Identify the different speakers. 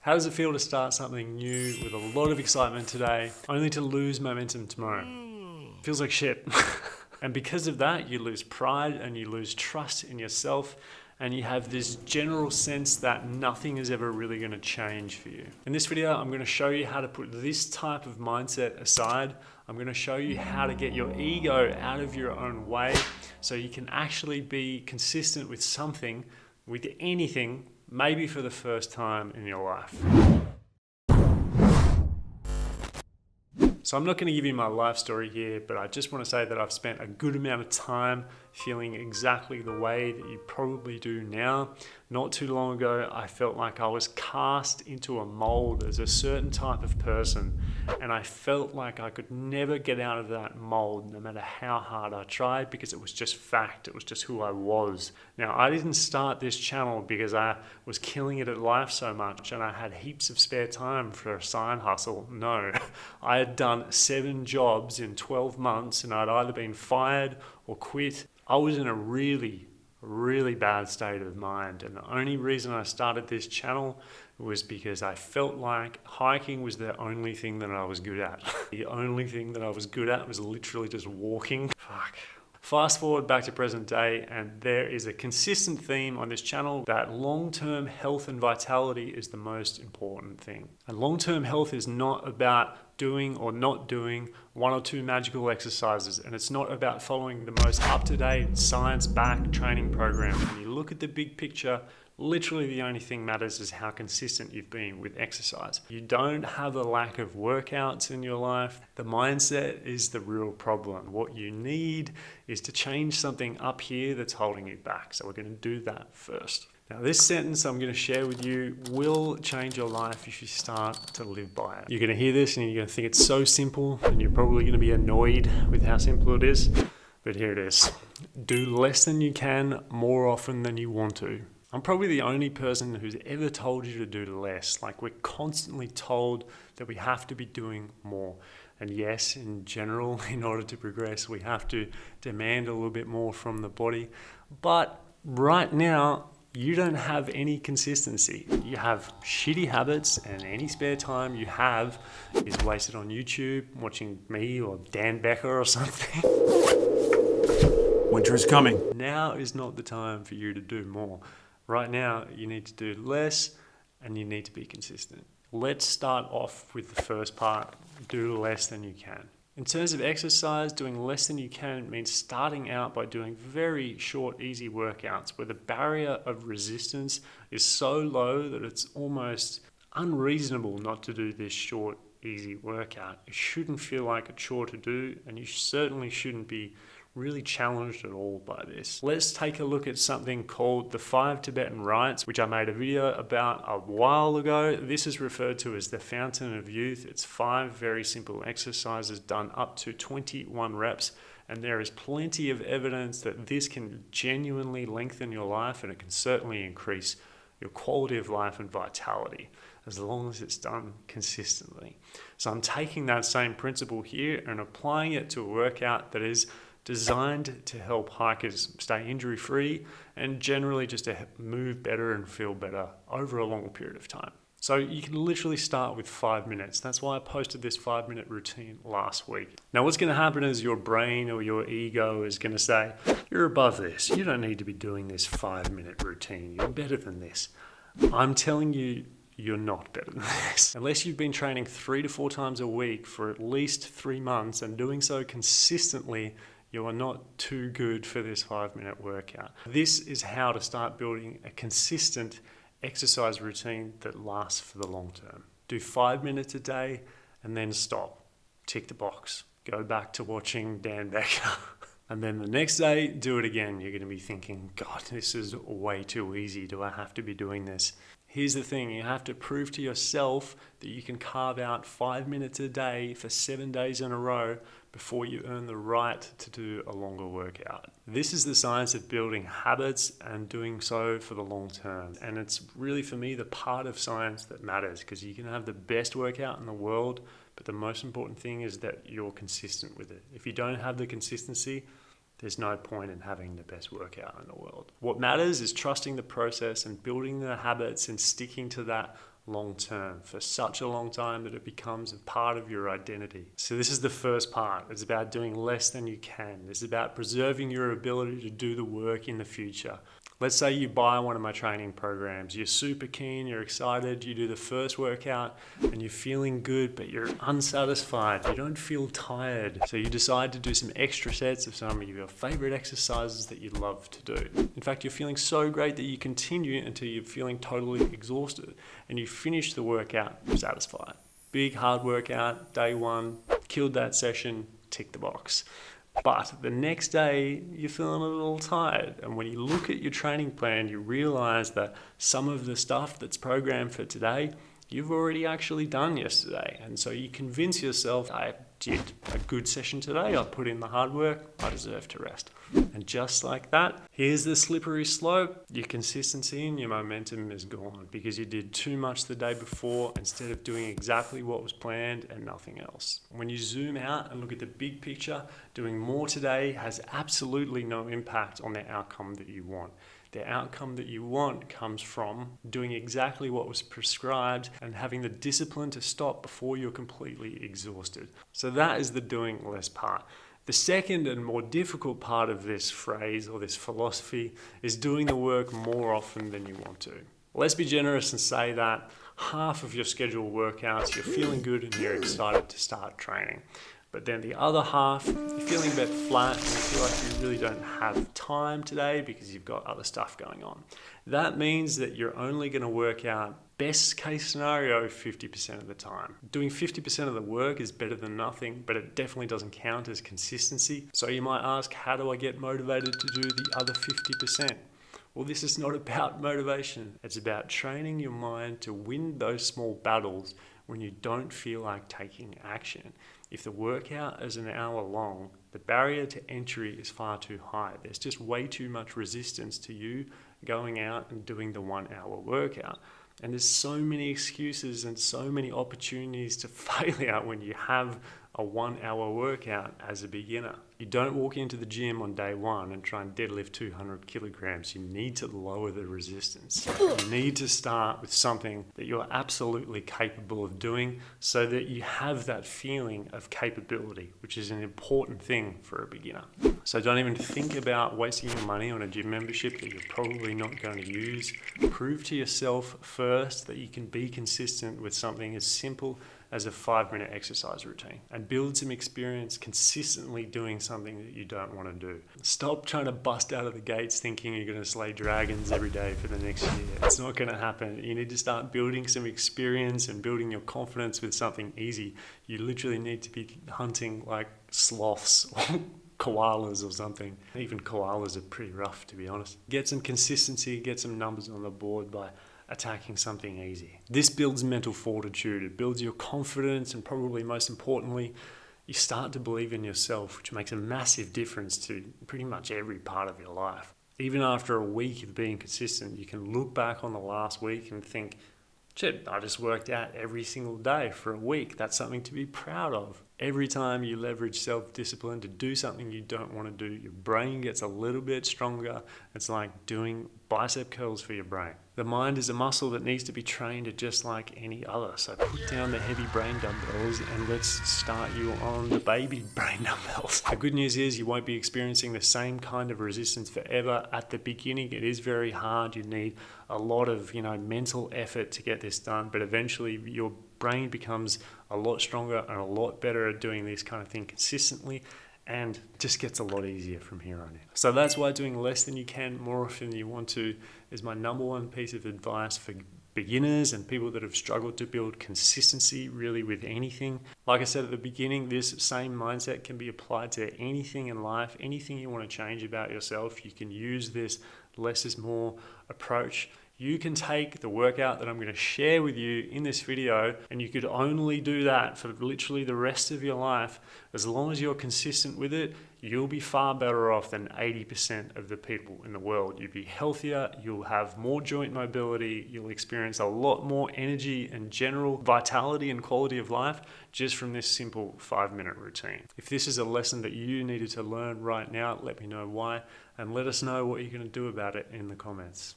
Speaker 1: How does it feel to start something new with a lot of excitement today, only to lose momentum tomorrow? Feels like shit. And because of that, you lose pride and you lose trust in yourself, and you have this general sense that nothing is ever really going to change for you. In this video, I'm going to show you how to put this type of mindset aside. I'm going to show you how to get your ego out of your own way so you can actually be consistent with something, with anything, maybe for the first time in your life. So I'm not going to give you my life story here, but I just want to say that I've spent a good amount of time feeling exactly the way that you probably do now. Not too long ago, I felt like I was cast into a mold as a certain type of person, and I felt like I could never get out of that mold no matter how hard I tried, because it was just fact. It was just who I was. Now, I didn't start this channel because I was killing it at life so much and I had heaps of spare time for a side hustle. No, I had done 7 jobs in 12 months and I'd either been fired or quit. I was in a really bad state of mind, and the only reason I started this channel was because I felt like hiking was the only thing that I was good at. The only thing that I was good at was literally just walking. Fuck. Fast forward back to present day, and there is a consistent theme on this channel that long-term health and vitality is the most important thing. And long-term health is not about doing or not doing 1 or 2 magical exercises, and it's not about following the most up-to-date science-backed training program. When you look at the big picture, literally the only thing matters is how consistent you've been with exercise. You don't have a lack of workouts in your life. The mindset is the real problem. What you need is to change something up here that's holding you back. So we're going to do that first. Now, this sentence I'm going to share with you will change your life if you start to live by it. You're going to hear this and you're going to think it's so simple, and you're probably going to be annoyed with how simple it is. But here it is. Do less than you can more often than you want to. I'm probably the only person who's ever told you to do less. Like, we're constantly told that we have to be doing more. And yes, in general, in order to progress, we have to demand a little bit more from the body. But right now, you don't have any consistency. You have shitty habits, and any spare time you have is wasted on YouTube, watching me or Dan Becker or something.
Speaker 2: Winter is coming.
Speaker 1: Now is not the time for you to do more. Right now, you need to do less and you need to be consistent. Let's start off with the first part, do less than you can. In terms of exercise, doing less than you can means starting out by doing very short, easy workouts where the barrier of resistance is so low that it's almost unreasonable not to do this short, easy workout. It shouldn't feel like a chore to do, and you certainly shouldn't be really challenged at all by this. Let's take a look at something called the 5 Tibetan Rites, which I made a video about a while ago. This is referred to as the Fountain of Youth. It's 5 very simple exercises done up to 21 reps. And there is plenty of evidence that this can genuinely lengthen your life, and it can certainly increase your quality of life and vitality, as long as it's done consistently. So I'm taking that same principle here and applying it to a workout that is designed to help hikers stay injury-free and generally just to move better and feel better over a long period of time. So you can literally start with 5 minutes. That's why I posted this 5-minute routine last week. Now, what's going to happen is your brain or your ego is going to say, you're above this. You don't need to be doing this 5-minute routine. You're better than this. I'm telling you, you're not better than this. Unless you've been training 3 to 4 times a week for at least 3 months and doing so consistently, you are not too good for this 5-minute workout. This is how to start building a consistent exercise routine that lasts for the long term. Do 5 minutes a day and then stop. Tick the box. Go back to watching Dan Becker. And then the next day, do it again. You're going to be thinking, God, this is way too easy. Do I have to be doing this? Here's the thing, you have to prove to yourself that you can carve out 5 minutes a day for 7 days in a row before you earn the right to do a longer workout. This is the science of building habits and doing so for the long term. And it's really, for me, the part of science that matters, because you can have the best workout in the world, but the most important thing is that you're consistent with it. If you don't have the consistency, there's no point in having the best workout in the world. What matters is trusting the process and building the habits and sticking to that long term for such a long time that it becomes a part of your identity. So this is the first part. It's about doing less than you can. It's about preserving your ability to do the work in the future. Let's say you buy one of my training programs. You're super keen, you're excited, you do the first workout and you're feeling good, but you're unsatisfied. You don't feel tired. So you decide to do some extra sets of some of your favorite exercises that you love to do. In fact, you're feeling so great that you continue until you're feeling totally exhausted and you finish the workout satisfied. Big hard workout, day one, killed that session, tick the box. But the next day, you're feeling a little tired. And when you look at your training plan, you realize that some of the stuff that's programmed for today, you've already actually done yesterday. And so you convince yourself, I did a good session today, I put in the hard work, I deserve to rest. And just like that, here's the slippery slope. Your consistency and your momentum is gone because you did too much the day before instead of doing exactly what was planned and nothing else. When you zoom out and look at the big picture, doing more today has absolutely no impact on the outcome that you want. The outcome that you want comes from doing exactly what was prescribed and having the discipline to stop before you're completely exhausted. So that is the doing less part. The second and more difficult part of this phrase or this philosophy is doing the work more often than you want to. Let's be generous and say that half of your scheduled workouts, you're feeling good and you're excited to start training. But then the other half, you're feeling a bit flat and you feel like you really don't have time today because you've got other stuff going on. That means that you're only going to work out, best case scenario, 50% of the time. Doing 50% of the work is better than nothing, but it definitely doesn't count as consistency. So you might ask, how do I get motivated to do the other 50%? Well, this is not about motivation. It's about training your mind to win those small battles when you don't feel like taking action. If the workout is an hour long, the barrier to entry is far too high. There's just way too much resistance to you going out and doing the 1 hour workout. And there's so many excuses and so many opportunities to failure when you have a 1 hour workout as a beginner. You don't walk into the gym on day one and try and deadlift 200 kilograms. You need to lower the resistance. You need to start with something that you're absolutely capable of doing so that you have that feeling of capability, which is an important thing for a beginner. So don't even think about wasting your money on a gym membership that you're probably not going to use. Prove to yourself first that you can be consistent with something as simple as a 5-minute exercise routine and build some experience consistently doing something that you don't want to do. Stop trying to bust out of the gates thinking you're going to slay dragons every day for the next year. It's not going to happen. You need to start building some experience and building your confidence with something easy. You literally need to be hunting like sloths or koalas or something. Even koalas are pretty rough, to be honest. Get some consistency, get some numbers on the board by attacking something easy. This builds mental fortitude, it builds your confidence, and probably most importantly, you start to believe in yourself, which makes a massive difference to pretty much every part of your life. Even after a week of being consistent, you can look back on the last week and think, shit, I just worked out every single day for a week. That's something to be proud of. Every time you leverage self-discipline to do something you don't want to do, your brain gets a little bit stronger. It's like doing bicep curls for your brain. The mind is a muscle that needs to be trained just like any other. So put down the heavy brain dumbbells and let's start you on the baby brain dumbbells. The good news is you won't be experiencing the same kind of resistance forever. At the beginning, it is very hard. You need a lot of, mental effort to get this done, but eventually your brain becomes a lot stronger and a lot better at doing this kind of thing consistently, and just gets a lot easier from here on in. So that's why doing less than you can more often than you want to is my number one piece of advice for beginners and people that have struggled to build consistency really with anything. Like I said at the beginning, this same mindset can be applied to anything in life, anything you want to change about yourself. You can use this less is more approach. You can take the workout that I'm going to share with you in this video, and you could only do that for literally the rest of your life. As long as you're consistent with it, you'll be far better off than 80% of the people in the world. You'll be healthier, you'll have more joint mobility, you'll experience a lot more energy and general vitality and quality of life just from this simple 5-minute routine. If this is a lesson that you needed to learn right now, let me know why, and let us know what you're going to do about it in the comments.